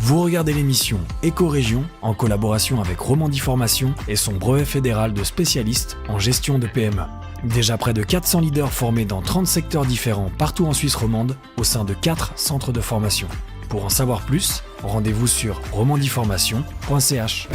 Vous regardez l'émission Éco-Région en collaboration avec Romandie Formation et son brevet fédéral de spécialiste en gestion de PME. Déjà près de 400 leaders formés dans 30 secteurs différents partout en Suisse romande au sein de 4 centres de formation. Pour en savoir plus, rendez-vous sur romandieformation.ch.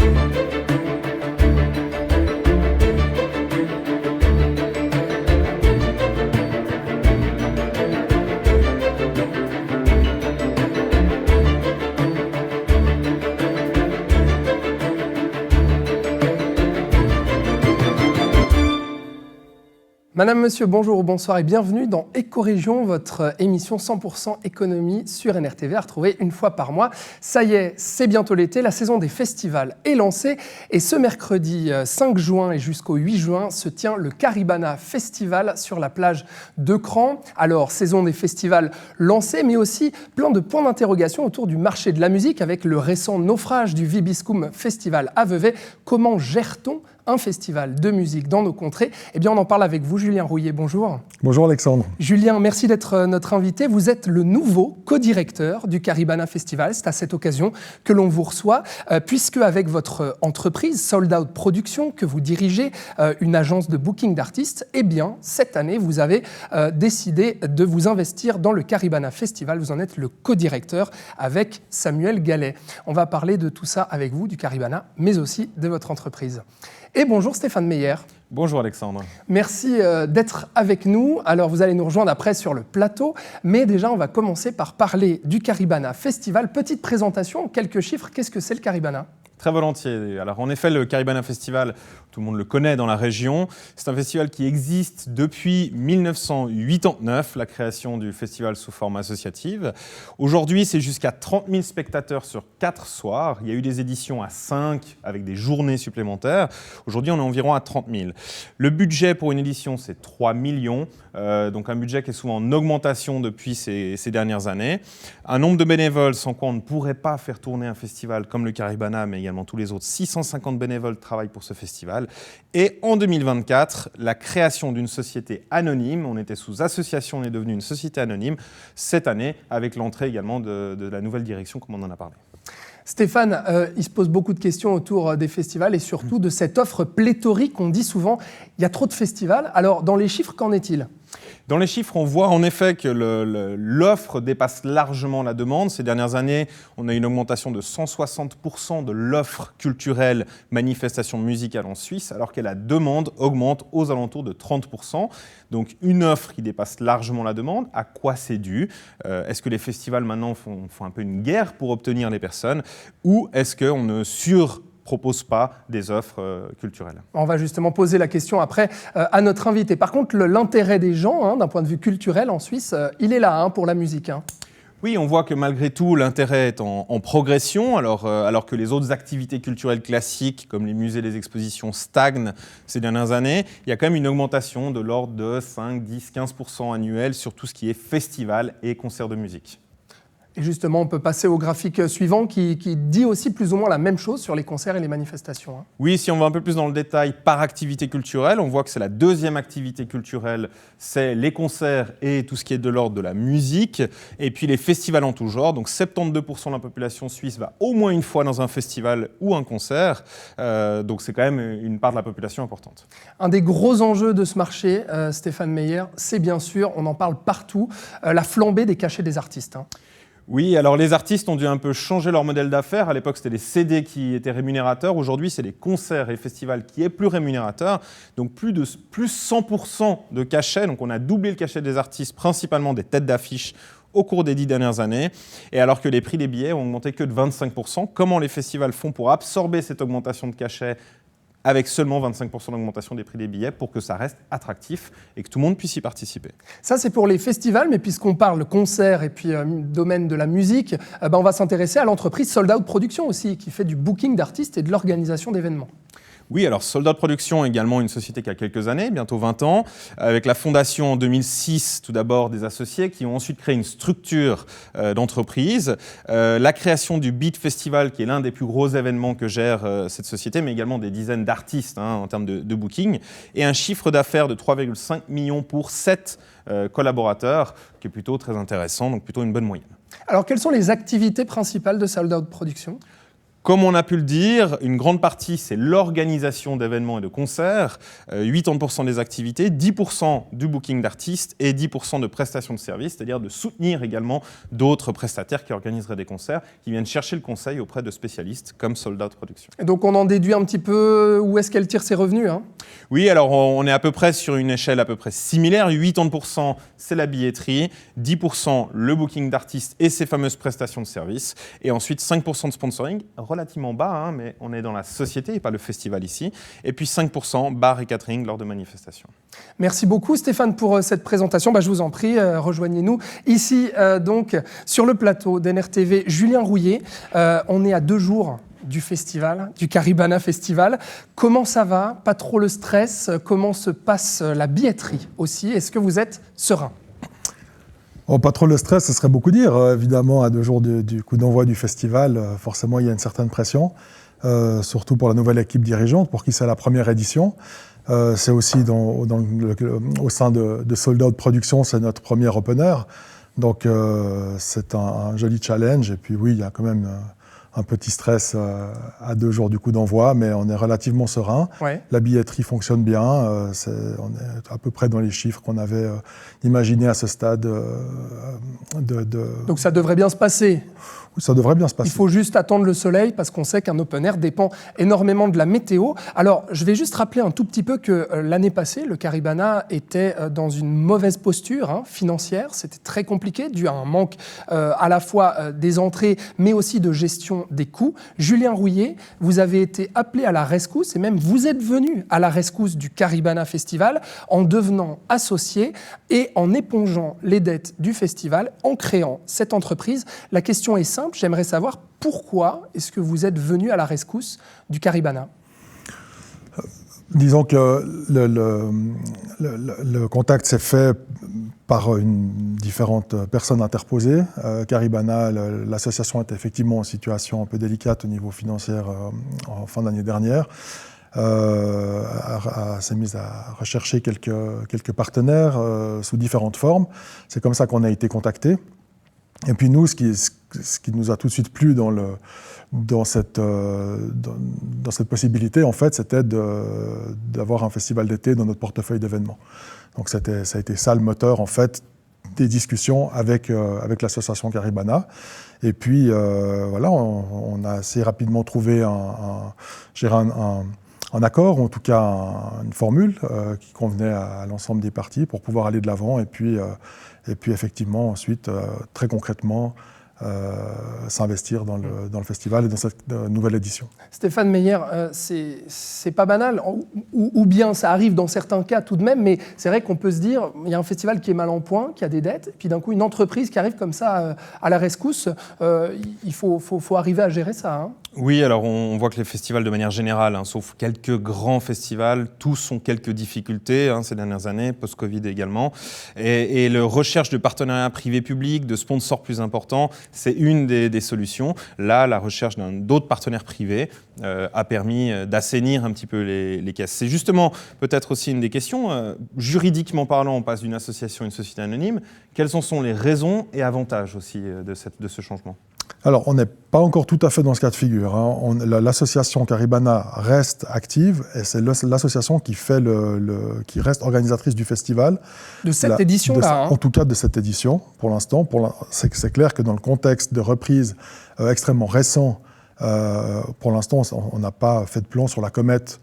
Madame, monsieur, bonjour ou bonsoir et bienvenue dans Éco-Région, votre émission 100% économie sur NRTV à retrouver une fois par mois. Ça y est, c'est bientôt l'été, la saison des festivals est lancée et ce mercredi 5 juin et jusqu'au 8 juin se tient le Caribana Festival sur la plage de Cran. Alors, saison des festivals lancée, mais aussi plein de points d'interrogation autour du marché de la musique avec le récent naufrage du Vibiscum Festival à Vevey. Comment gère-t-on un festival de musique dans nos contrées? Eh bien, on en parle avec vous, Julien Rouillet. Bonjour. Bonjour Alexandre. Julien, merci d'être notre invité. Vous êtes le nouveau co-directeur du Caribana Festival. C'est à cette occasion que l'on vous reçoit, puisque avec votre entreprise Sold Out Productions, que vous dirigez, une agence de booking d'artistes, eh bien, cette année, vous avez décidé de vous investir dans le Caribana Festival. Vous en êtes le co-directeur avec Samuel Gallet. On va parler de tout ça avec vous, du Caribana, mais aussi de votre entreprise. Et bonjour Stéphane Meyer. Bonjour Alexandre. Merci d'être avec nous. Alors vous allez nous rejoindre après sur le plateau, mais déjà on va commencer par parler du Caribana Festival. Petite présentation, quelques chiffres, qu'est-ce que c'est le Caribana ? Très volontiers. Alors en effet, le Caribana Festival, tout le monde le connaît dans la région. C'est un festival qui existe depuis 1989, la création du festival sous forme associative. Aujourd'hui, c'est jusqu'à 30 000 spectateurs sur 4 soirs. Il y a eu des éditions à 5 avec des journées supplémentaires. Aujourd'hui, on est environ à 30 000. Le budget pour une édition, c'est 3 millions. Donc un budget qui est souvent en augmentation depuis ces dernières années. Un nombre de bénévoles sans quoi on ne pourrait pas faire tourner un festival comme le Caribana, mais également tous les autres. 650 bénévoles travaillent pour ce festival. Et en 2024, la création d'une société anonyme. On était sous association, on est devenu une société anonyme cette année, avec l'entrée également de la nouvelle direction, comme on en a parlé. Stéphane, il se pose beaucoup de questions autour des festivals et surtout de cette offre pléthorique. On dit souvent, il y a trop de festivals. Alors, dans les chiffres, qu'en est-il ? Dans les chiffres, on voit en effet que l'offre dépasse largement la demande. Ces dernières années, on a une augmentation de 160% de l'offre culturelle manifestation musicale en Suisse, alors que la demande augmente aux alentours de 30%. Donc une offre qui dépasse largement la demande. À quoi c'est dû ? Est-ce que les festivals maintenant font un peu une guerre pour obtenir les personnes ? Ou est-ce qu'on ne propose pas des offres culturelles. On va justement poser la question après à notre invité. Par contre, l'intérêt des gens, d'un point de vue culturel en Suisse, il est là pour la musique. Oui, on voit que malgré tout, l'intérêt est en progression, alors que les autres activités culturelles classiques, comme les musées, les expositions, stagnent ces dernières années. Il y a quand même une augmentation de l'ordre de 5, 10, 15% annuel sur tout ce qui est festival et concerts de musique. Et justement, on peut passer au graphique suivant qui dit aussi plus ou moins la même chose sur les concerts et les manifestations. Oui, si on va un peu plus dans le détail par activité culturelle, on voit que c'est la deuxième activité culturelle, c'est les concerts et tout ce qui est de l'ordre de la musique, et puis les festivals en tout genre. Donc 72% de la population suisse va au moins une fois dans un festival ou un concert, donc c'est quand même une part de la population importante. Un des gros enjeux de ce marché, Stéphane Meyer, c'est bien sûr, on en parle partout, la flambée des cachets des artistes. Oui, alors les artistes ont dû un peu changer leur modèle d'affaires. À l'époque, c'était les CD qui étaient rémunérateurs. Aujourd'hui, c'est les concerts et festivals qui est plus rémunérateur. Donc plus 100% de cachets. Donc on a doublé le cachet des artistes, principalement des têtes d'affiche au cours des 10 dernières années. Et alors que les prix des billets ont augmenté que de 25%, comment les festivals font pour absorber cette augmentation de cachet avec seulement 25% d'augmentation des prix des billets pour que ça reste attractif et que tout le monde puisse y participer. Ça, c'est pour les festivals, mais puisqu'on parle concert et puis domaine de la musique, on va s'intéresser à l'entreprise Sold Out Productions aussi, qui fait du booking d'artistes et de l'organisation d'événements. Oui, alors Sold Out Productions est également une société qui a quelques années, bientôt 20 ans, avec la fondation en 2006, tout d'abord des associés qui ont ensuite créé une structure d'entreprise, la création du Beat Festival qui est l'un des plus gros événements que gère cette société, mais également des dizaines d'artistes en termes de booking, et un chiffre d'affaires de 3,5 millions pour 7 collaborateurs, qui est plutôt très intéressant, donc plutôt une bonne moyenne. Alors, quelles sont les activités principales de Sold Out Productions ? Comme on a pu le dire, une grande partie, c'est l'organisation d'événements et de concerts, 80% des activités, 10% du booking d'artistes et 10% de prestations de services, c'est-à-dire de soutenir également d'autres prestataires qui organiseraient des concerts, qui viennent chercher le conseil auprès de spécialistes comme Sold Out Productions. Et donc, on en déduit un petit peu où est-ce qu'elle tire ses revenus, hein ? Oui, alors on est à peu près sur une échelle à peu près similaire. 80% c'est la billetterie, 10% le booking d'artistes et ses fameuses prestations de services, et ensuite 5% de sponsoring, relativement bas, hein, mais on est dans la société et pas le festival ici, et puis 5% bar et catering lors de manifestations. Merci beaucoup Stéphane pour cette présentation. Je vous en prie, rejoignez-nous ici donc sur le plateau d'NRTV. Julien Rouillet, on est à 2 jours du festival, du Caribana Festival. Comment ça va ? Pas trop le stress ? Comment se passe la billetterie aussi ? Est-ce que vous êtes serein ? Oh, pas trop le stress, ce serait beaucoup dire. Évidemment, à 2 jours du coup d'envoi du festival, forcément, il y a une certaine pression, surtout pour la nouvelle équipe dirigeante, pour qui c'est la première édition. C'est aussi au sein de Sold Out Productions, c'est notre premier opener. Donc, c'est un joli challenge. Et puis, oui, il y a quand même un petit stress à 2 jours du coup d'envoi, mais on est relativement serein. Ouais. La billetterie fonctionne bien. On est à peu près dans les chiffres qu'on avait imaginés à ce stade. Donc ça devrait bien se passer. Ça devrait bien se passer. Il faut juste attendre le soleil parce qu'on sait qu'un open air dépend énormément de la météo. Alors, je vais juste rappeler un tout petit peu que l'année passée, le Caribana était dans une mauvaise posture financière. C'était très compliqué, dû à un manque à la fois des entrées, mais aussi de gestion des coûts. Julien Rouillet, vous avez été appelé à la rescousse et même vous êtes venu à la rescousse du Caribana Festival en devenant associé et en épongeant les dettes du festival, en créant cette entreprise. La question est simple. J'aimerais savoir pourquoi est-ce que vous êtes venu à la rescousse du Caribana ? Disons que le contact s'est fait par différentes personnes interposées. Caribana, l'association était effectivement en situation un peu délicate au niveau financier en fin d'année dernière. S'est mise à rechercher quelques partenaires sous différentes formes. C'est comme ça qu'on a été contactés. Et puis nous, ce qui nous a tout de suite plu dans cette possibilité, en fait, c'était d'avoir un festival d'été dans notre portefeuille d'événements. Donc ça a été ça le moteur, en fait, des discussions avec l'association Caribana. Et puis, voilà, on a assez rapidement trouvé un accord, ou en tout cas une formule qui convenait à l'ensemble des parties pour pouvoir aller de l'avant. Et puis effectivement, ensuite, très concrètement, s'investir dans le festival et dans cette nouvelle édition. Stéphane Meyer, c'est pas banal, ou bien ça arrive dans certains cas tout de même, mais c'est vrai qu'on peut se dire, il y a un festival qui est mal en point, qui a des dettes, et puis d'un coup une entreprise qui arrive comme ça à la rescousse, il faut arriver à gérer ça. Oui, alors on voit que les festivals de manière générale, sauf quelques grands festivals, tous ont quelques difficultés ces dernières années, post-Covid également. Et la recherche de partenariats privés-publics, de sponsors plus importants, c'est une des solutions. Là, la recherche d'autres partenaires privés a permis d'assainir un petit peu les caisses. C'est justement peut-être aussi une des questions. Juridiquement parlant, on passe d'une association à une société anonyme. Quelles en sont les raisons et avantages aussi de ce changement ? Alors, on n'est pas encore tout à fait dans ce cas de figure. L'association Caribana reste active et c'est l'association qui reste organisatrice du festival. De cette édition-là. En tout cas, de cette édition, pour l'instant. C'est clair que dans le contexte de reprise extrêmement récent, pour l'instant, on n'a pas fait de plan sur la comète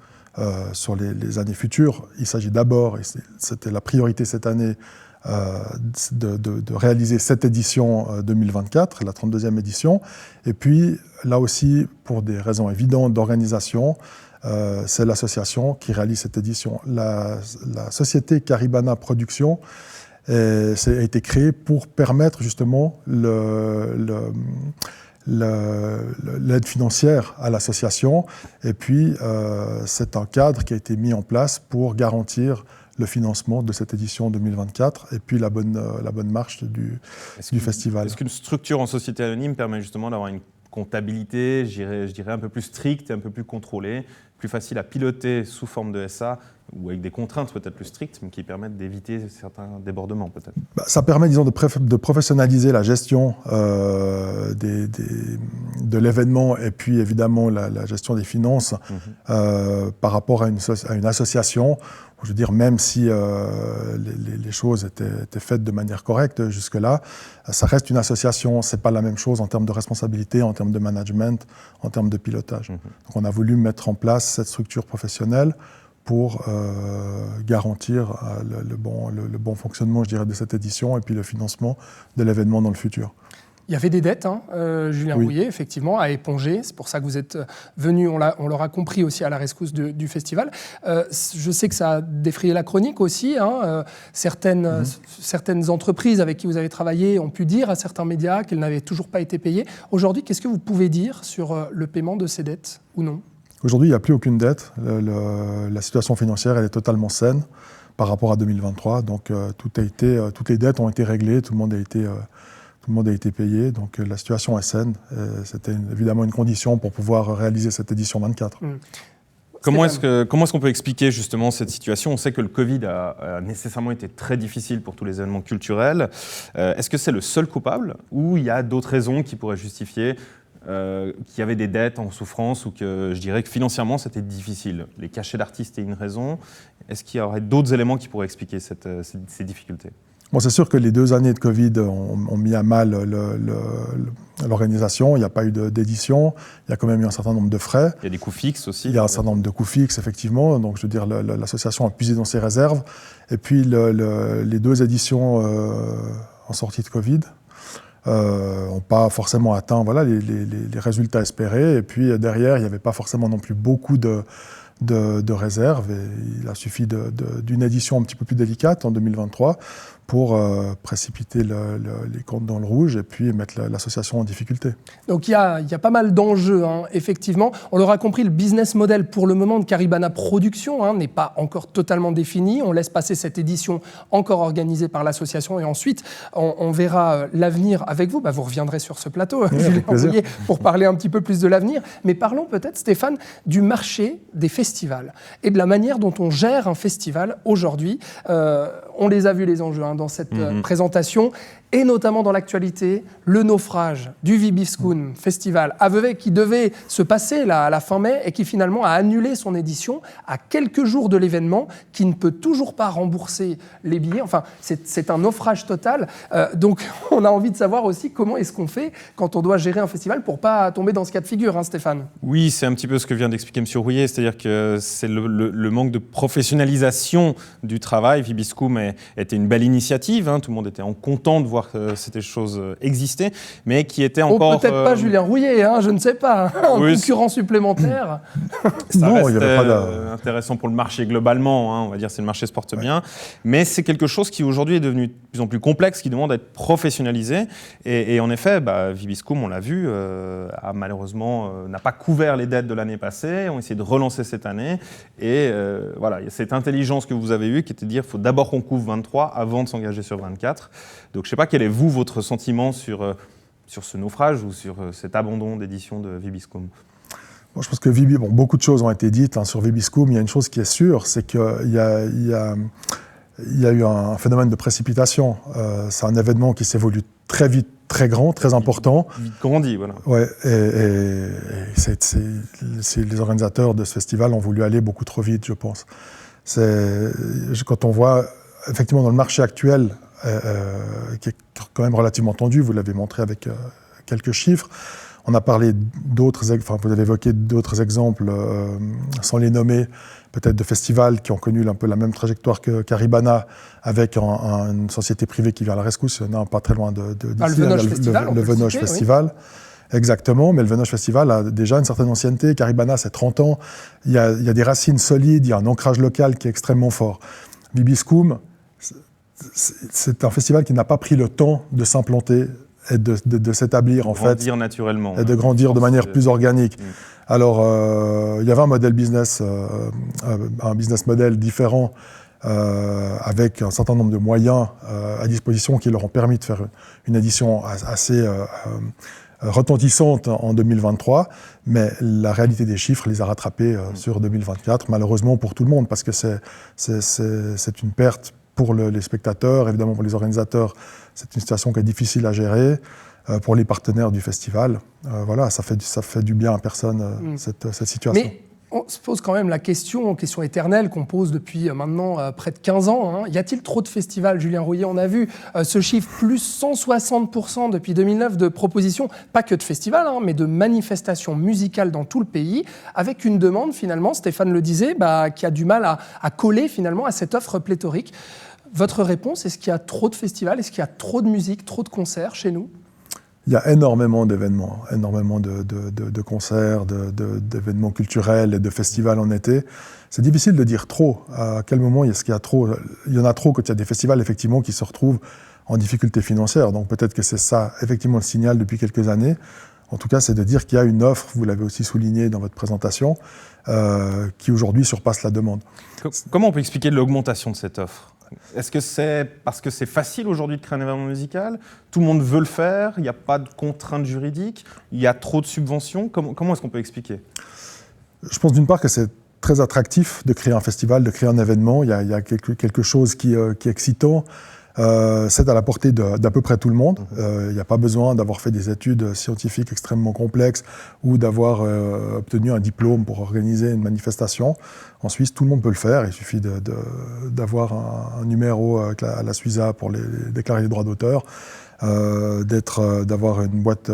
sur les années futures. Il s'agit d'abord, et c'était la priorité cette année, de réaliser cette édition 2024, la 32e édition. Et puis, là aussi, pour des raisons évidentes d'organisation, c'est l'association qui réalise cette édition. La société Caribana Productions a été créée pour permettre justement l'aide financière à l'association. Et puis, c'est un cadre qui a été mis en place pour garantir le financement de cette édition 2024 et puis la bonne marche du festival. Est-ce qu'une structure en société anonyme permet justement d'avoir une comptabilité, je dirais un peu plus stricte et un peu plus contrôlée, plus facile à piloter sous forme de SA ou avec des contraintes peut-être plus strictes, mais qui permettent d'éviter certains débordements peut-être. Ça permet, disons, de professionnaliser la gestion de l'événement et puis évidemment la gestion des finances par rapport à une association. Je veux dire, même si les choses étaient faites de manière correcte jusque-là, ça reste une association. C'est pas la même chose en termes de responsabilité, en termes de management, en termes de pilotage. Donc on a voulu mettre en place cette structure professionnelle pour garantir le bon fonctionnement, je dirais, de cette édition et puis le financement de l'événement dans le futur. Il y avait des dettes, Julien Rouillet, effectivement, à éponger. C'est pour ça que vous êtes venu, on l'aura compris aussi, à la rescousse du festival. Je sais que ça a défrayé la chronique aussi. Certaines entreprises avec qui vous avez travaillé ont pu dire à certains médias qu'elles n'avaient toujours pas été payées. Aujourd'hui, qu'est-ce que vous pouvez dire sur le paiement de ces dettes ou non ? Aujourd'hui, il n'y a plus aucune dette. La situation financière, elle est totalement saine par rapport à 2023. Donc, toutes les dettes ont été réglées, tout le monde a été payé, donc la situation est saine. C'était évidemment une condition pour pouvoir réaliser cette édition 24. Comment est-ce qu'on peut expliquer justement cette situation ? On sait que le Covid a nécessairement été très difficile pour tous les événements culturels. Est-ce que c'est le seul coupable ou il y a d'autres raisons qui pourraient justifier qu'il y avait des dettes en souffrance ou que je dirais que financièrement c'était difficile ? Les cachets d'artistes est une raison. Est-ce qu'il y aurait d'autres éléments qui pourraient expliquer ces difficultés ? Bon, c'est sûr que les 2 années de Covid ont mis à mal l'organisation. Il n'y a pas eu d'édition. Il y a quand même eu un certain nombre de frais. Il y a des coûts fixes aussi. Il y a un certain nombre de coûts fixes, effectivement. Donc, je veux dire, l'association a puisé dans ses réserves. Et puis, les 2 éditions en sortie de Covid n'ont pas forcément atteint les résultats espérés. Et puis, derrière, il n'y avait pas forcément non plus beaucoup de réserves. Et il a suffi d'une édition un petit peu plus délicate en 2023 pour précipiter les comptes dans le rouge et puis mettre l'association en difficulté. Donc il y a pas mal d'enjeux, effectivement. On l'aura compris, le business model pour le moment de Caribana Productions n'est pas encore totalement défini. On laisse passer cette édition encore organisée par l'association et ensuite on verra l'avenir avec vous. Vous reviendrez sur ce plateau, Julien Rouillet, pour parler un petit peu plus de l'avenir. Mais parlons peut-être, Stéphane, du marché des festivals et de la manière dont on gère un festival aujourd'hui. On les a vus les enjeux dans cette présentation, et notamment dans l'actualité, le naufrage du Vibiscum Festival à Vevey qui devait se passer là, à la fin mai et qui finalement a annulé son édition à quelques jours de l'événement, qui ne peut toujours pas rembourser les billets. Enfin, c'est un naufrage total. Donc, on a envie de savoir aussi comment est-ce qu'on fait quand on doit gérer un festival pour ne pas tomber dans ce cas de figure, Stéphane. Oui, c'est un petit peu ce que vient d'expliquer M. Rouillet, c'est-à-dire que c'est le manque de professionnalisation du travail. Vibiscum était une belle initiative, tout le monde était content de voir que ces choses existaient, mais qui était encore... peut-être pas Julien Rouillet, je ne sais pas, un concurrent supplémentaire. Ça reste intéressant pour le marché globalement, on va dire, c'est le marché se porte bien, mais c'est quelque chose qui aujourd'hui est devenu de plus en plus complexe, qui demande à être professionnalisé, et en effet, Vibiscum, on l'a vu, malheureusement n'a pas couvert les dettes de l'année passée, on a essayé de relancer cette année, et voilà, il y a cette intelligence que vous avez eue qui était de dire qu'il faut d'abord qu'on couvre 23 avant de s'engager sur 24. Donc je ne sais pas quel est votre sentiment sur ce naufrage ou sur cet abandon d'édition de Vibiscum. Bon, je pense que beaucoup de choses ont été dites sur Vibiscum. Il y a une chose qui est sûre, c'est qu'il y a eu un phénomène de précipitation. C'est un événement qui s'évolue très vite, très grand, très important. Vite grandi, voilà. Ouais, et les organisateurs de ce festival ont voulu aller beaucoup trop vite, je pense. Quand on voit, effectivement, dans le marché actuel, qui est quand même relativement tendu, vous l'avez montré avec quelques chiffres. On a parlé vous avez évoqué d'autres exemples, sans les nommer, peut-être de festivals qui ont connu un peu la même trajectoire que Caribana, avec une société privée qui vient à la rescousse, pas très loin d'ici, le Venoge Festival. Oui. Exactement, mais le Venoge Festival a déjà une certaine ancienneté. Caribana, c'est 30 ans. Il y a des racines solides, il y a un ancrage local qui est extrêmement fort. Vibiscum, c'est un festival qui n'a pas pris le temps de s'implanter et de s'établir, en fait. De grandir naturellement. Et de grandir de manière plus organique. Alors, il y avait un modèle business, un business model différent, avec un certain nombre de moyens à disposition qui leur ont permis de faire une édition assez retentissantes en 2023, mais la réalité des chiffres les a rattrapés sur 2024, malheureusement pour tout le monde, parce que c'est une perte pour les spectateurs, évidemment pour les organisateurs, c'est une situation qui est difficile à gérer. Pour les partenaires du festival, voilà, ça fait du bien à personne, cette situation. Mais on se pose quand même la question éternelle qu'on pose depuis maintenant près de 15 ans. Y a-t-il trop de festivals, Julien Rouillet? On a vu ce chiffre, plus 160% depuis 2009 de propositions, pas que de festivals, mais de manifestations musicales dans tout le pays, avec une demande finalement, Stéphane le disait, qui a du mal à coller finalement à cette offre pléthorique. Votre réponse, est-ce qu'il y a trop de festivals? Est-ce qu'il y a trop de musique, trop de concerts chez nous? Il y a énormément d'événements, énormément de concerts, d'événements culturels et de festivals en été. C'est difficile de dire trop. À quel moment est-ce qu'il y a trop? Il y en a trop quand il y a des festivals effectivement qui se retrouvent en difficulté financière. Donc peut-être que c'est ça effectivement le signal depuis quelques années. En tout cas, c'est de dire qu'il y a une offre, vous l'avez aussi souligné dans votre présentation, qui aujourd'hui surpasse la demande. Comment on peut expliquer l'augmentation de cette offre ? Est-ce que c'est parce que c'est facile aujourd'hui de créer un événement musical? Tout le monde veut le faire? Il n'y a pas de contraintes juridiques? Il y a trop de subventions? Comment est-ce qu'on peut expliquer? Je pense d'une part que c'est très attractif de créer un festival, de créer un événement. Il y a quelque chose qui est excitant. C'est à la portée d'à peu près tout le monde. Il n'y a pas besoin d'avoir fait des études scientifiques extrêmement complexes ou d'avoir obtenu un diplôme pour organiser une manifestation. En Suisse, tout le monde peut le faire. Il suffit d'avoir un numéro à la Suisa pour déclarer les droits d'auteur, d'avoir une boîte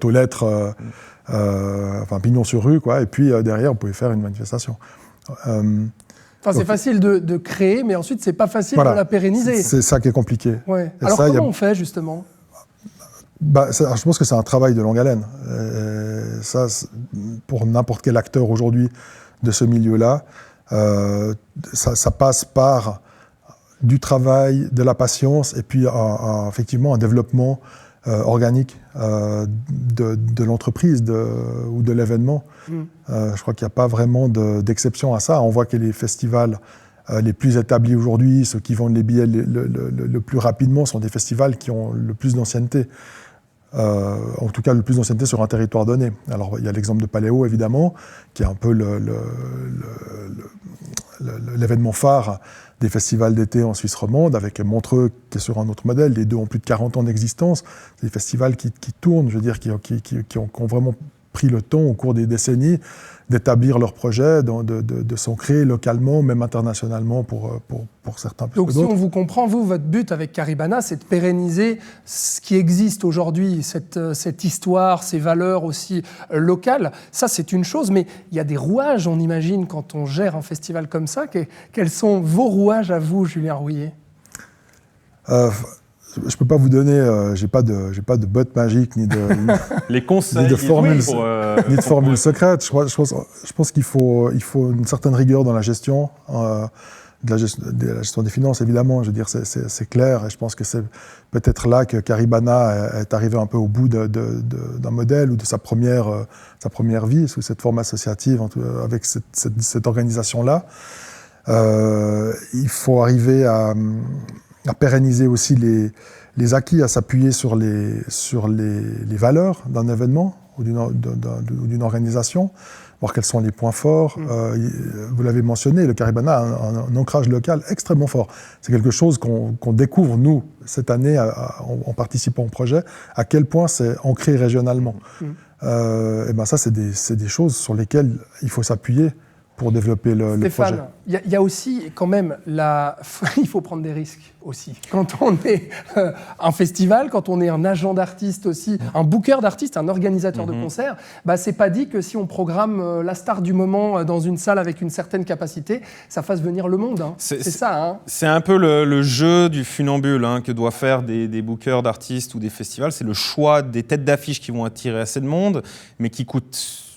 aux lettres, enfin pignon sur rue, quoi. Et puis derrière, vous pouvez faire une manifestation. C'est facile de créer, mais ensuite, c'est pas facile de la pérenniser. C'est ça qui est compliqué. Ouais. Alors comment on fait, justement? Je pense que c'est un travail de longue haleine. Ça, pour n'importe quel acteur aujourd'hui de ce milieu-là, ça passe par du travail, de la patience, et puis effectivement un développement organique de l'entreprise ou de l'événement. Je crois qu'il n'y a pas vraiment d'exception à ça. On voit que les festivals les plus établis aujourd'hui, ceux qui vendent les billets le plus rapidement, sont des festivals qui ont le plus d'ancienneté. En tout cas, le plus d'ancienneté sur un territoire donné. Alors, il y a l'exemple de Paléo, évidemment, qui est un peu l'événement phare des festivals d'été en Suisse romande, avec Montreux qui est sur un autre modèle. Les deux ont plus de 40 ans d'existence. C'est des festivals qui tournent, je veux dire, qui ont vraiment pris le temps au cours des décennies d'établir leurs projets, de s'ancrer localement, même internationalement pour certains plus Donc que d'autres. si on vous comprend, votre but avec Caribana, c'est de pérenniser ce qui existe aujourd'hui, cette histoire, ces valeurs aussi locales. Ça, c'est une chose, mais il y a des rouages, on imagine, quand on gère un festival comme ça. Quels sont vos rouages à vous, Julien Rouillet? Je ne peux pas vous donner, j'ai pas de botte magique ni de les conseils, ni de formule secrète. Je pense qu'il faut une certaine rigueur dans la gestion, de la gestion des finances, évidemment. Je veux dire, c'est clair, et je pense que c'est peut-être là que Caribana est arrivé un peu au bout d'un modèle ou de sa première vie sous cette forme associative, avec cette organisation-là. Il faut arriver à pérenniser aussi les acquis, à s'appuyer sur les valeurs d'un événement ou d'une organisation, voir quels sont les points forts. Vous l'avez mentionné, le Caribana a un ancrage local extrêmement fort. C'est quelque chose qu'on découvre, nous, cette année, en participant au projet, à quel point c'est ancré régionalement. Et ça, c'est des choses sur lesquelles il faut s'appuyer pour développer le projet. Stéphane, il y a aussi quand même il faut prendre des risques aussi. Quand on est un festival, quand on est un agent d'artiste aussi, un booker d'artistes, un organisateur de concerts, c'est pas dit que si on programme la star du moment dans une salle avec une certaine capacité, ça fasse venir le monde. C'est ça. C'est un peu le jeu du funambule que doivent faire des bookers d'artistes ou des festivals. C'est le choix des têtes d'affiche qui vont attirer assez de monde, mais qui coûtent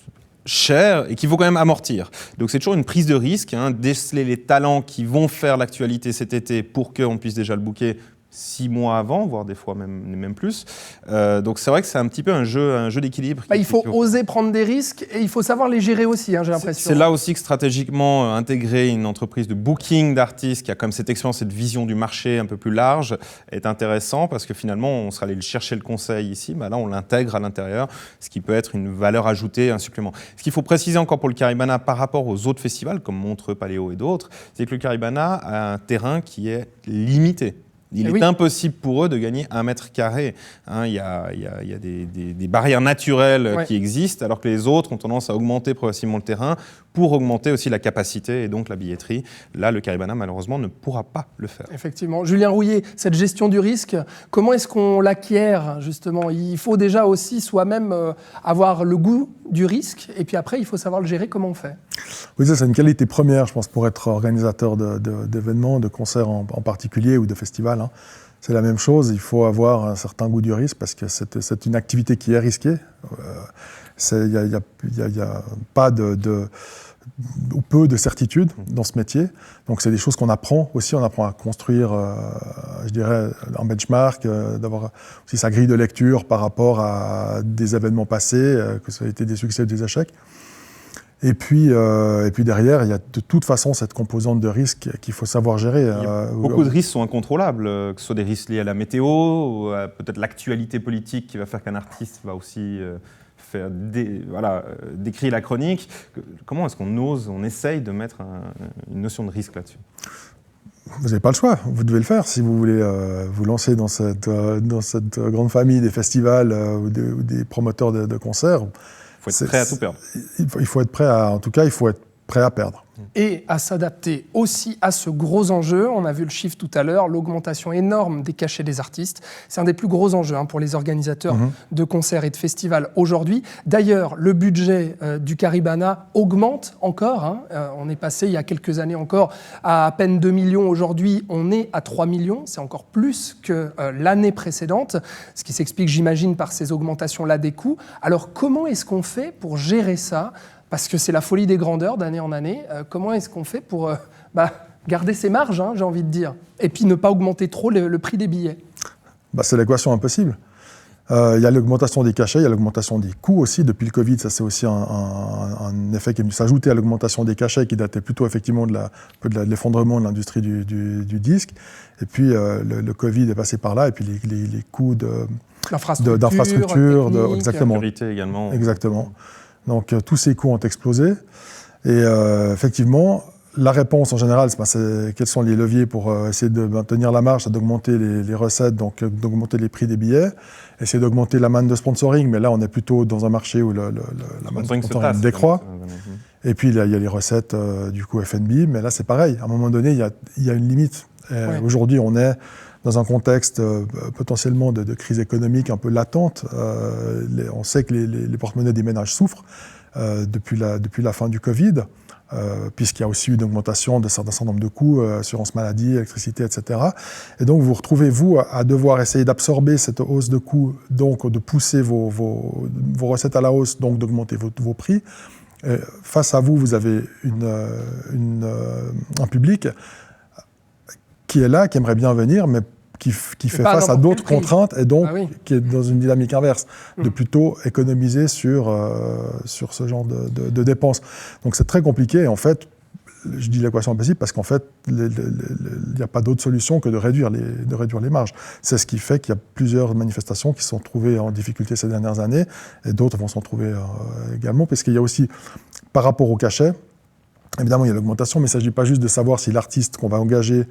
cher et qu'il faut quand même amortir. Donc c'est toujours une prise de risque, déceler les talents qui vont faire l'actualité cet été pour qu'on puisse déjà le booker. 6 mois avant, voire des fois même plus. Donc c'est vrai que c'est un petit peu un jeu d'équilibre. Il faut oser prendre des risques et il faut savoir les gérer aussi, j'ai l'impression. C'est là aussi que stratégiquement, intégrer une entreprise de booking d'artistes qui a comme cette expérience, cette vision du marché un peu plus large est intéressant parce que finalement, on serait allé chercher le conseil ici, là on l'intègre à l'intérieur, ce qui peut être une valeur ajoutée, un supplément. Ce qu'il faut préciser encore pour le Caribana par rapport aux autres festivals, comme Montreux, Paléo et d'autres, c'est que le Caribana a un terrain qui est limité. Il est impossible pour eux de gagner 1 mètre carré. Il y a des barrières naturelles qui existent, alors que les autres ont tendance à augmenter progressivement le terrain pour augmenter aussi la capacité et donc la billetterie. Là, le Caribana, malheureusement, ne pourra pas le faire. Effectivement. Julien Rouillet, cette gestion du risque, comment est-ce qu'on l'acquiert, justement ? Il faut déjà aussi soi-même avoir le goût du risque, et puis après, il faut savoir le gérer. Comment on fait ? Oui, ça, c'est une qualité première, je pense, pour être organisateur d'événements, de concerts en particulier ou de festivals. C'est la même chose, il faut avoir un certain goût du risque parce que c'est une activité qui est risquée. Il n'y a pas ou peu de certitude dans ce métier. Donc c'est des choses qu'on apprend aussi. On apprend à construire, je dirais, un benchmark, d'avoir aussi sa grille de lecture par rapport à des événements passés, que ça a été des succès ou des échecs. Et puis derrière, il y a de toute façon cette composante de risque qu'il faut savoir gérer. Beaucoup de risques sont incontrôlables, que ce soit des risques liés à la météo, ou à peut-être l'actualité politique qui va faire qu'un artiste va aussi décrire la chronique. Comment est-ce on essaye de mettre une notion de risque là-dessus ? Vous n'avez pas le choix, vous devez le faire si vous voulez vous lancer dans cette grande famille des festivals ou des promoteurs de concerts. Il faut être prêt à tout perdre. Il faut être prêt en tout cas, il faut être prêt à perdre. Et à s'adapter aussi à ce gros enjeu. On a vu le chiffre tout à l'heure, l'augmentation énorme des cachets des artistes. C'est un des plus gros enjeux pour les organisateurs de concerts et de festivals aujourd'hui. D'ailleurs, le budget du Caribana augmente encore. On est passé il y a quelques années encore à peine 2 millions. Aujourd'hui, on est à 3 millions. C'est encore plus que l'année précédente, ce qui s'explique, j'imagine, par ces augmentations-là des coûts. Alors, comment est-ce qu'on fait pour gérer ça ? Parce que c'est la folie des grandeurs d'année en année. Comment est-ce qu'on fait pour garder ses marges, j'ai envie de dire, et puis ne pas augmenter trop le prix des billets ? C'est l'équation impossible. Il y a l'augmentation des cachets, il y a l'augmentation des coûts aussi. Depuis le Covid, ça c'est aussi un effet qui est venu s'ajouter à l'augmentation des cachets qui datait plutôt effectivement de l'effondrement de l'industrie du disque. Et puis le Covid est passé par là, et puis les coûts d'infrastructure, exactement. Sécurité également. Exactement. Donc tous ces coûts ont explosé et effectivement, la réponse en général, c'est quels sont les leviers pour essayer de maintenir la marge, c'est d'augmenter les recettes, donc d'augmenter les prix des billets, essayer d'augmenter la manne de sponsoring, mais là on est plutôt dans un marché où la manne de sponsoring décroît. Et puis il y a les recettes du coup F&B, mais là c'est pareil, à un moment donné il y a une limite. Aujourd'hui on est dans un contexte potentiellement de crise économique un peu latente. On sait que les porte-monnaies des ménages souffrent depuis la fin du Covid, puisqu'il y a aussi eu une augmentation d'un certain nombre de coûts, assurance maladie, électricité, etc. Et donc vous retrouvez, vous, à devoir essayer d'absorber cette hausse de coûts, donc de pousser vos recettes à la hausse, donc d'augmenter vos prix. Face à vous, vous avez un public qui est là, qui aimerait bien venir, mais qui fait face à d'autres contraintes et donc qui est dans une dynamique inverse, de plutôt économiser sur ce genre de dépenses. Donc c'est très compliqué et en fait, je dis l'équation impossible parce qu'en fait, il n'y a pas d'autre solution que de réduire les marges. C'est ce qui fait qu'il y a plusieurs manifestations qui se sont trouvées en difficulté ces dernières années et d'autres vont s'en trouver également, parce qu'il y a aussi, par rapport au cachet, évidemment il y a l'augmentation, mais il ne s'agit pas juste de savoir si l'artiste qu'on va engager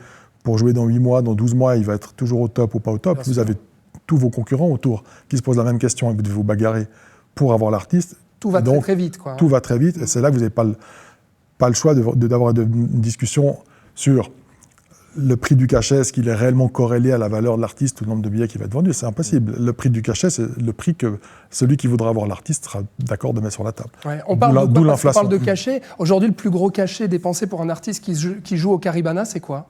pour jouer dans 8 mois, dans 12 mois, il va être toujours au top ou pas au top. Vous avez tous vos concurrents autour qui se posent la même question et vous devez vous bagarrer pour avoir l'artiste. Tout va donc, très vite, quoi. Tout va très vite et c'est là que vous n'avez pas le choix d'avoir une discussion sur le prix du cachet, est-ce qu'il est réellement corrélé à la valeur de l'artiste ou le nombre de billets qui va être vendu? C'est impossible. Le prix du cachet, c'est le prix que celui qui voudra avoir l'artiste sera d'accord de mettre sur la table. On parle de cachet. Aujourd'hui, le plus gros cachet dépensé pour un artiste qui joue au Caribana, c'est quoi?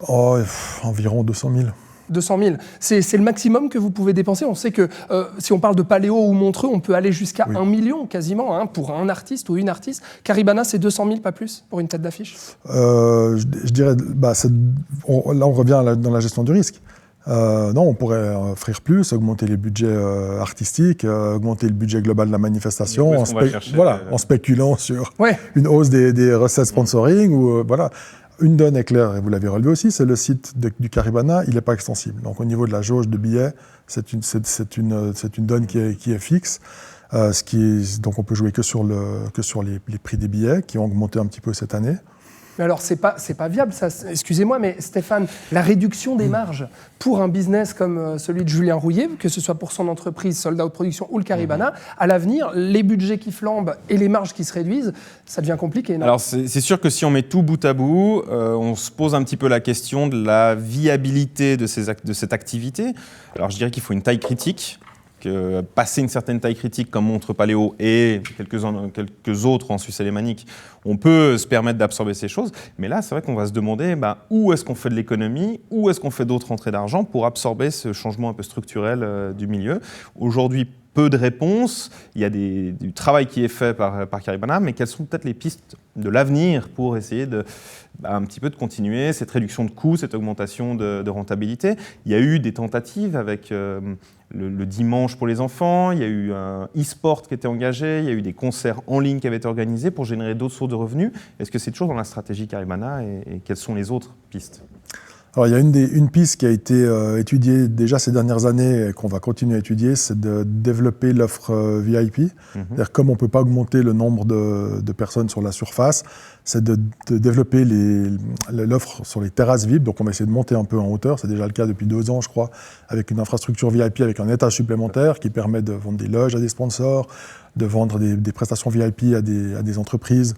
Environ 200 000. 200 000. C'est le maximum que vous pouvez dépenser. On sait que si on parle de Paléo ou Montreux, on peut aller jusqu'à 1 million quasiment pour un artiste ou une artiste. Caribana, c'est 200 000, pas plus, pour une tête d'affiche? Je dirais, là on revient dans la gestion du risque. Non, on pourrait offrir plus, augmenter les budgets artistiques, augmenter le budget global de la manifestation, en spéculant sur une hausse des recettes sponsoring. Voilà. Une donne est claire, et vous l'avez relevé aussi, c'est le site du Caribana, il n'est pas extensible. Donc au niveau de la jauge de billets, c'est une donne qui est fixe. Donc on peut jouer que sur les prix des billets, qui ont augmenté un petit peu cette année. Mais alors, c'est pas viable, ça. Excusez-moi, mais Stéphane, la réduction des marges pour un business comme celui de Julien Rouillet, que ce soit pour son entreprise Sold Out Production ou le Caribana, à l'avenir, les budgets qui flambent et les marges qui se réduisent, ça devient compliqué, non ? Alors, c'est sûr que si on met tout bout à bout, on se pose un petit peu la question de la viabilité de cette activité. Alors, je dirais qu'il faut une taille critique. Passer une certaine taille critique comme montre Paléo et quelques autres en Suisse alémanique, on peut se permettre d'absorber ces choses. Mais là, c'est vrai qu'on va se demander où est-ce qu'on fait de l'économie, où est-ce qu'on fait d'autres rentrées d'argent pour absorber ce changement un peu structurel du milieu. Aujourd'hui, peu de réponses. Il y a du travail qui est fait par Caribana, mais quelles sont peut-être les pistes de l'avenir pour essayer un petit peu de continuer cette réduction de coûts, cette augmentation de rentabilité. Il y a eu des tentatives avec le dimanche pour les enfants, il y a eu un e-sport qui était engagé, il y a eu des concerts en ligne qui avaient été organisés pour générer d'autres sources de revenus. Est-ce que c'est toujours dans la stratégie Caribana et quelles sont les autres pistes ? Alors, il y a une piste qui a été étudiée déjà ces dernières années et qu'on va continuer à étudier, c'est de développer l'offre VIP. C'est-à-dire, comme on ne peut pas augmenter le nombre de personnes sur la surface, c'est de développer l'offre sur les terrasses VIP. Donc, on va essayer de monter un peu en hauteur. C'est déjà le cas depuis 2 ans, je crois, avec une infrastructure VIP, avec un étage supplémentaire qui permet de vendre des loges à des sponsors, de vendre des prestations VIP à des entreprises.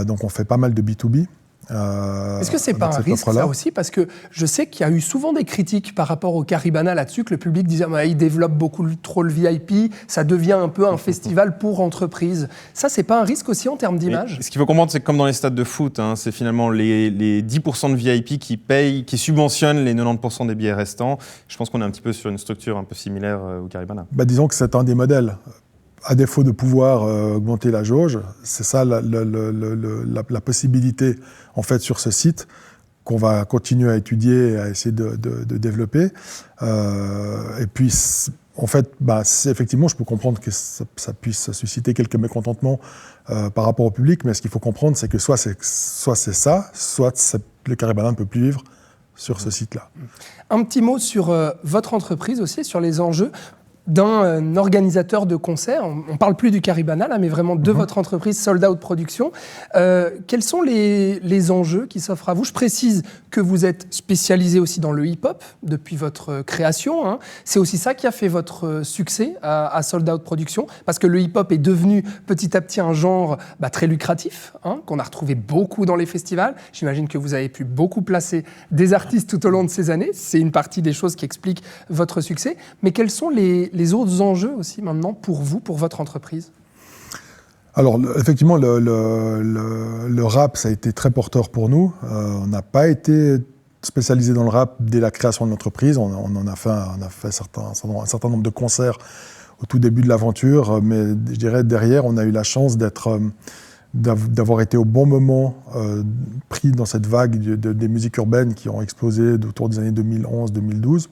Donc, on fait pas mal de B2B. Est-ce que c'est pas un risque, ça aussi ? Parce que je sais qu'il y a eu souvent des critiques par rapport au Caribana là-dessus, que le public disait il développe beaucoup trop le VIP, ça devient un peu un festival pour entreprises. Ça, c'est pas un risque aussi en termes d'image ? Ce qu'il faut comprendre, c'est que comme dans les stades de foot, c'est finalement les 10% de VIP qui subventionnent les 90% des billets restants. Je pense qu'on est un petit peu sur une structure un peu similaire au Caribana. Disons que c'est un des modèles. À défaut de pouvoir augmenter la jauge, c'est ça la possibilité en fait sur ce site qu'on va continuer à étudier et à essayer de développer. Et puis en fait, effectivement, je peux comprendre que ça puisse susciter quelques mécontentements par rapport au public, mais ce qu'il faut comprendre, c'est que soit c'est ça, soit le Caribana ne peut plus vivre sur ce site-là. Un petit mot sur votre entreprise aussi, sur les enjeux d'un organisateur de concerts. On ne parle plus du Caribana, là, mais vraiment de votre entreprise Sold Out Production. Quels sont les enjeux qui s'offrent à vous ? Je précise que vous êtes spécialisé aussi dans le hip-hop depuis votre création. C'est aussi ça qui a fait votre succès à Sold Out Production, parce que le hip-hop est devenu petit à petit un genre très lucratif, qu'on a retrouvé beaucoup dans les festivals. J'imagine que vous avez pu beaucoup placer des artistes tout au long de ces années. C'est une partie des choses qui expliquent votre succès. Mais quels sont les autres enjeux aussi maintenant pour vous, pour votre entreprise ? Alors effectivement, le rap, ça a été très porteur pour nous. On n'a pas été spécialisé dans le rap dès la création de l'entreprise. On a fait un certain nombre de concerts au tout début de l'aventure, mais je dirais derrière, on a eu la chance d'avoir été au bon moment pris dans cette vague des musiques urbaines qui ont explosé autour des années 2011-2012.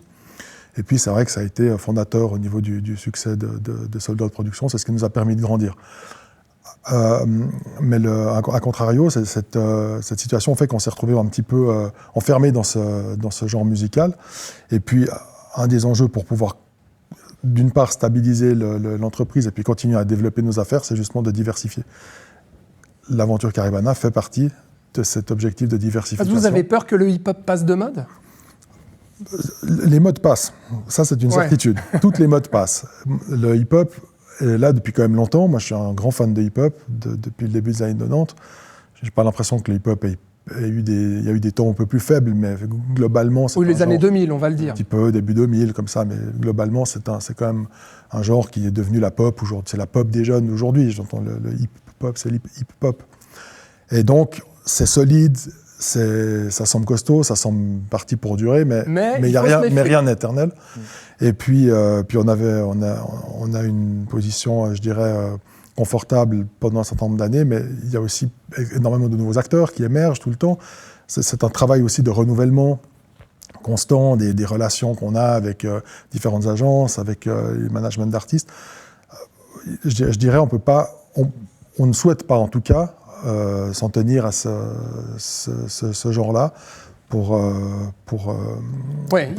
Et puis c'est vrai que ça a été fondateur au niveau du succès de Sold Out Production, c'est ce qui nous a permis de grandir. Mais à contrario, cette situation fait qu'on s'est retrouvé un petit peu enfermé dans ce genre musical. Et puis un des enjeux pour pouvoir d'une part stabiliser l'entreprise et puis continuer à développer nos affaires, c'est justement de diversifier. L'aventure Caribana fait partie de cet objectif de diversification. Vous avez peur que le hip-hop passe de mode ? Les modes passent, ça c'est une certitude. Toutes les modes passent. Le hip-hop est là depuis quand même longtemps. Moi je suis un grand fan de hip-hop depuis le début des années 90. Je n'ai pas l'impression que le hip-hop il y a eu des temps un peu plus faibles, mais globalement c'est les années 2000, on va le dire. Un petit peu, début 2000, comme ça, mais globalement c'est quand même un genre qui est devenu la pop aujourd'hui. C'est la pop des jeunes aujourd'hui. J'entends le hip-hop, c'est l'hip-hop. Et donc c'est solide. Ça semble costaud, ça semble parti pour durer, mais rien n'est éternel. Et puis on a une position, je dirais, confortable pendant un certain nombre d'années, mais il y a aussi énormément de nouveaux acteurs qui émergent tout le temps. C'est un travail aussi de renouvellement constant des relations qu'on a avec différentes agences, avec les managements d'artistes. Je dirais, on ne souhaite pas en tout cas s'en tenir à ce genre-là pour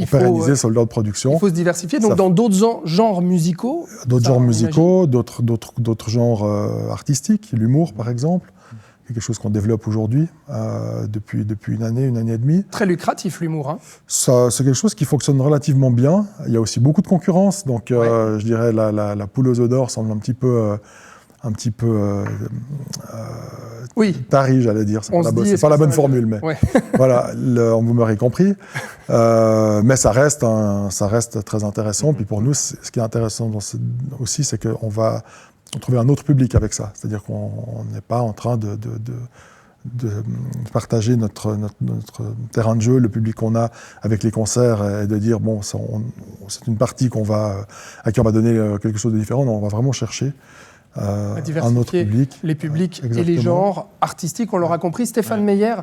pérenniser ce lot de production. Il faut se diversifier, donc dans d'autres genres musicaux. D'autres genres musicaux, d'autres genres artistiques, l'humour par exemple. C'est quelque chose qu'on développe aujourd'hui depuis une année et demie. Très lucratif l'humour. Hein. C'est quelque chose qui fonctionne relativement bien. Il y a aussi beaucoup de concurrence, donc je dirais la poule aux œufs d'or semble un petit peu tarie, j'allais dire. C'est pas la bonne formule, mais voilà, vous m'aurez compris. Mais ça reste très intéressant. Puis pour nous, ce qui est intéressant aussi, c'est qu'on va trouver un autre public avec ça. C'est-à-dire qu'on n'est pas en train de partager notre terrain de jeu, le public qu'on a avec les concerts, et de dire, bon, c'est une partie à qui on va donner quelque chose de différent. Non, on va vraiment chercher un autre public. Les publics et les genres artistiques, on l'aura compris. Stéphane Meyer,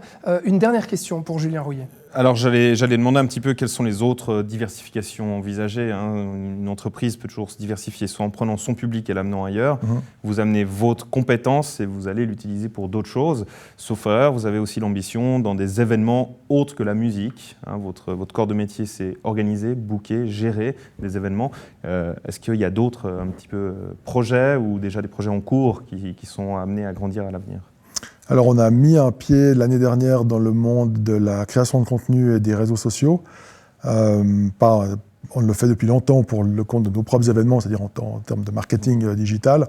une dernière question pour Julien Rouillet. Alors j'allais demander un petit peu quelles sont les autres diversifications envisagées. Une entreprise peut toujours se diversifier, soit en prenant son public et l'amenant ailleurs. Vous amenez votre compétence et vous allez l'utiliser pour d'autres choses. Sauf erreur, vous avez aussi l'ambition dans des événements autres que la musique. Votre corps de métier, c'est organiser, booker, gérer des événements. Est-ce qu'il y a d'autres un petit peu projets ou déjà des projets en cours qui sont amenés à grandir à l'avenir ? Alors, on a mis un pied l'année dernière dans le monde de la création de contenu et des réseaux sociaux. On le fait depuis longtemps pour le compte de nos propres événements, c'est-à-dire en termes de marketing digital.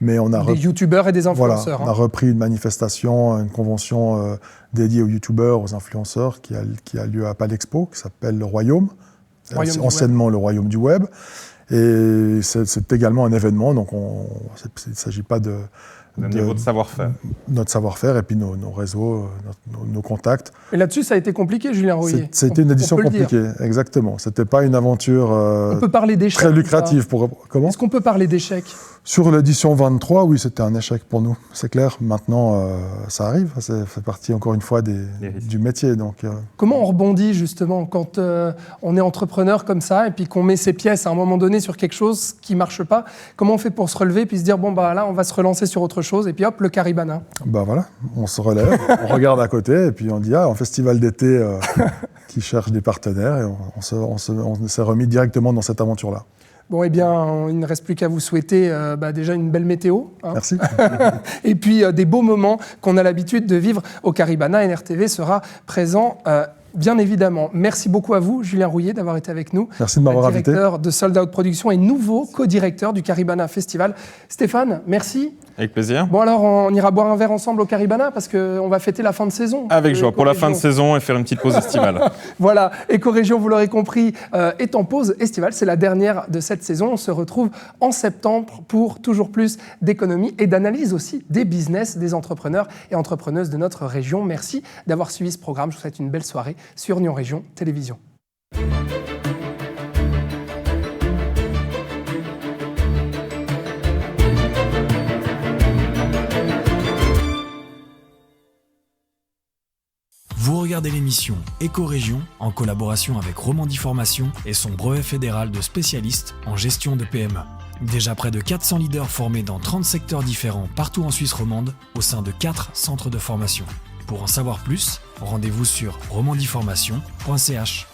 Mais on a des youtubeurs et des influenceurs. Voilà, on a repris une manifestation, une convention dédiée aux youtubeurs, aux influenceurs qui a lieu à Palexpo, qui s'appelle le Royaume, anciennement le Royaume du Web. Et c'est également un événement, donc il ne s'agit pas de votre savoir-faire. Notre savoir-faire et puis nos réseaux, nos contacts. Et là-dessus, ça a été compliqué, Julien Rouillet. C'était une édition compliquée, exactement. C'était pas une aventure on peut parler très lucrative. Comment ? Est-ce qu'on peut parler d'échec ? Sur l'édition 23, oui, c'était un échec pour nous, c'est clair. Maintenant, ça arrive, ça fait partie encore une fois du métier. Donc, Comment on rebondit justement quand on est entrepreneur comme ça et puis qu'on met ses pièces à un moment donné sur quelque chose qui ne marche pas ? Comment on fait pour se relever puis se dire, bon, là, on va se relancer sur autre chose et puis hop, le Caribana. Voilà, on se relève, on regarde à côté et puis on dit, un festival d'été qui cherche des partenaires et on s'est remis directement dans cette aventure-là. Bon, il ne reste plus qu'à vous souhaiter déjà une belle météo. Merci. Et puis des beaux moments qu'on a l'habitude de vivre au Caribana. NRTV sera présent, bien évidemment. Merci beaucoup à vous, Julien Rouillet, d'avoir été avec nous. Merci de m'avoir invité. Directeur de Sold Out Production et nouveau co-directeur du Caribana Festival. Stéphane, merci. Avec plaisir. Bon, alors, on ira boire un verre ensemble au Caribana parce qu'on va fêter la fin de saison. Avec joie, pour la fin de saison et faire une petite pause estivale. Voilà, Éco-Région, vous l'aurez compris, est en pause estivale. C'est la dernière de cette saison. On se retrouve en septembre pour toujours plus d'économie et d'analyse aussi des business, des entrepreneurs et entrepreneuses de notre région. Merci d'avoir suivi ce programme. Je vous souhaite une belle soirée sur Nyon Région Télévision. Vous regardez l'émission Éco-Région en collaboration avec Romandie Formation et son brevet fédéral de spécialiste en gestion de PME. Déjà près de 400 leaders formés dans 30 secteurs différents partout en Suisse romande au sein de 4 centres de formation. Pour en savoir plus, rendez-vous sur romandieformation.ch.